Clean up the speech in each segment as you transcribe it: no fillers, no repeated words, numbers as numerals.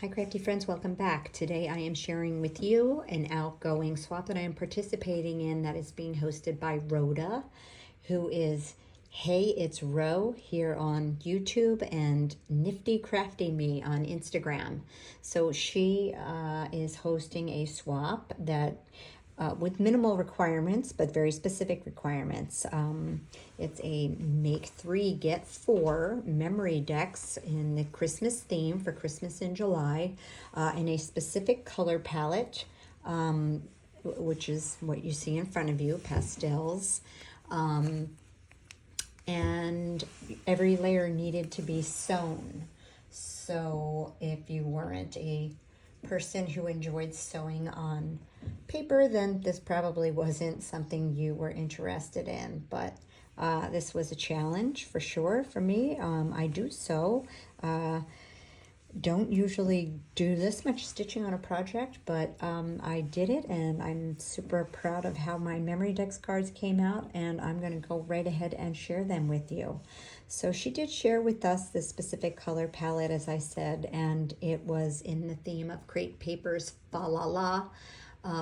Hi crafty friends, welcome back. Today I am sharing with you an outgoing swap that I am participating in that is being hosted by Rhoda, who is Hey It's Ro here on YouTube and Nifty Crafty Me on Instagram. So she is hosting a swap that with minimal requirements, but very specific requirements. It's a make 3, get 4 Memorydex in the Christmas theme for Christmas in July, in a specific color palette, which is what you see in front of you, pastels. And every layer needed to be sewn. So if you weren't a person who enjoyed sewing on paper, then this probably wasn't something you were interested in. But this was a challenge for sure for me. I do sew. Don't usually do this much stitching on a project, but I did it, and I'm super proud of how my Memorydex cards came out, and I'm going to go right ahead and share them with you. So she did share with us this specific color palette, as I said, and it was in the theme of Crate Paper's Fa La La,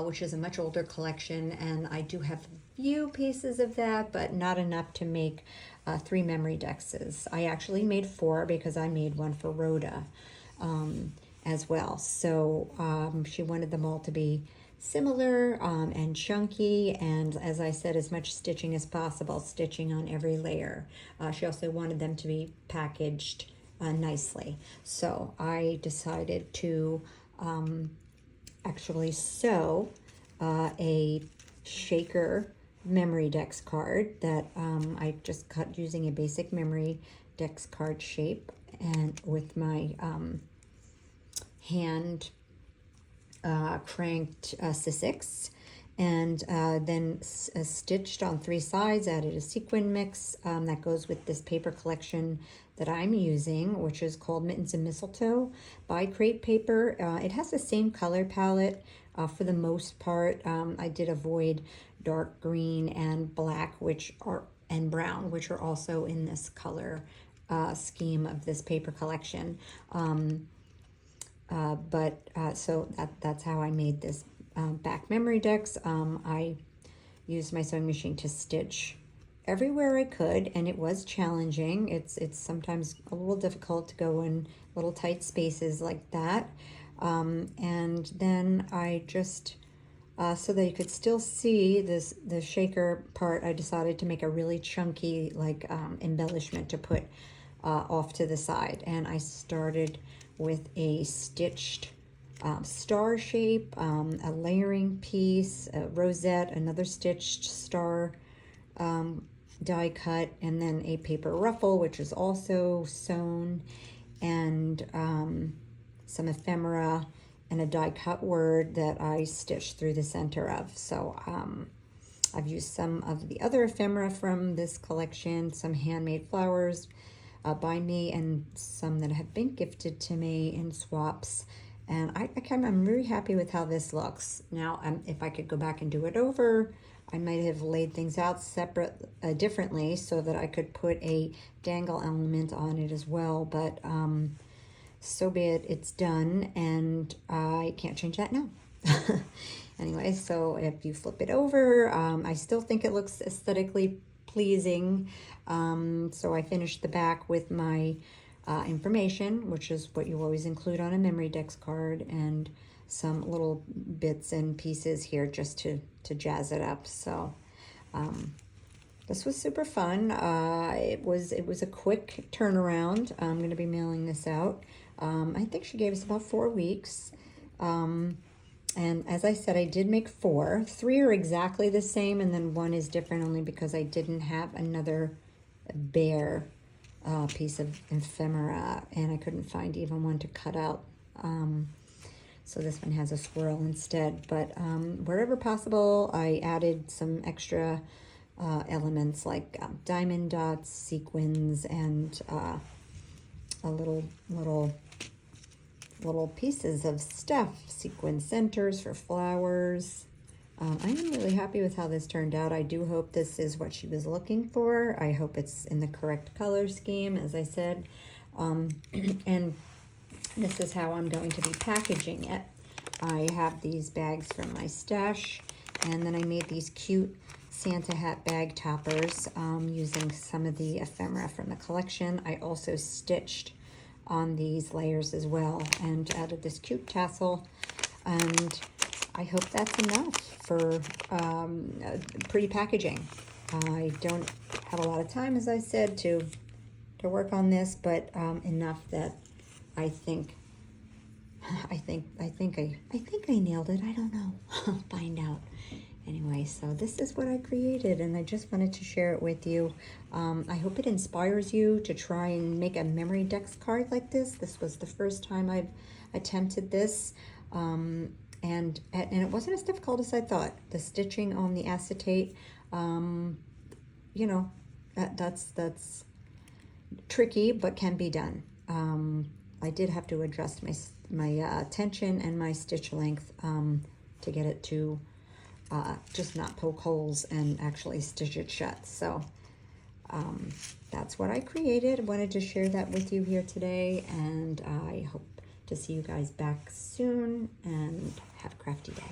which is a much older collection, and I do have a few pieces of that, but not enough to make 3 Memorydex. I actually made 4 because I made one for Rhoda as well. So she wanted them all to be similar and chunky, and as I said, as much stitching as possible, stitching on every layer. She also wanted them to be packaged nicely. So I decided to actually sew a shaker Memorydex card that I just cut using a basic Memorydex card shape, and with my hand cranked Sissix, and then stitched on 3 sides, added a sequin mix that goes with this paper collection that I'm using, which is called Mittens and Mistletoe by Crate Paper. It has the same color palette for the most part. I did avoid dark green and black, and brown, which are also in this color scheme of this paper collection. So that's how I made this back Memorydex. I used my sewing machine to stitch everywhere I could, and it was challenging. It's sometimes a little difficult to go in little tight spaces like that. And then I just, so that you could still see the shaker part, I decided to make a really chunky embellishment to put off to the side. And I started with a stitched star shape, a layering piece, a rosette, another stitched star die cut, and then a paper ruffle, which is also sewn, and some ephemera, and a die cut word that I stitched through the center of. So I've used some of the other ephemera from this collection, some handmade flowers by me, and some that have been gifted to me in swaps. And I'm really happy with how this looks. Now, if I could go back and do it over, I might have laid things out differently, so that I could put a dangle element on it as well. But so be it, it's done, and I can't change that now. Anyway, so if you flip it over, I still think it looks aesthetically pleasing. So I finished the back with my information, which is what you always include on a Memorydex card, and some little bits and pieces here just to jazz it up. So this was super fun. It was a quick turnaround. I'm going to be mailing this out. I think she gave us about 4 weeks. And as I said, I did make 4. 3 are exactly the same, and then 1 is different only because I didn't have another bare piece of ephemera, and I couldn't find even one to cut out. So this one has a swirl instead. But wherever possible, I added some extra elements like diamond dots, sequins, and little pieces of stuff, sequin centers for flowers. I'm really happy with how this turned out. I do hope this is what she was looking for. I hope it's in the correct color scheme, as I said. And this is how I'm going to be packaging it. I have these bags from my stash, and then I made these cute Santa hat bag toppers using some of the ephemera from the collection. I also stitched on these layers as well and added this cute tassel, and I hope that's enough for pretty packaging. I don't have a lot of time, as I said, to work on this, but enough that I think I nailed it. I don't know. I'll find out. Anyway, so this is what I created, and I just wanted to share it with you. I hope it inspires you to try and make a Memorydex card like this. This was the first time I've attempted this, and it wasn't as difficult as I thought. The stitching on the acetate, you know, that's tricky, but can be done. I did have to adjust my tension and my stitch length to get it to just not poke holes and actually stitch it shut. So that's what I created. I wanted to share that with you here today, and I hope to see you guys back soon, and have a crafty day.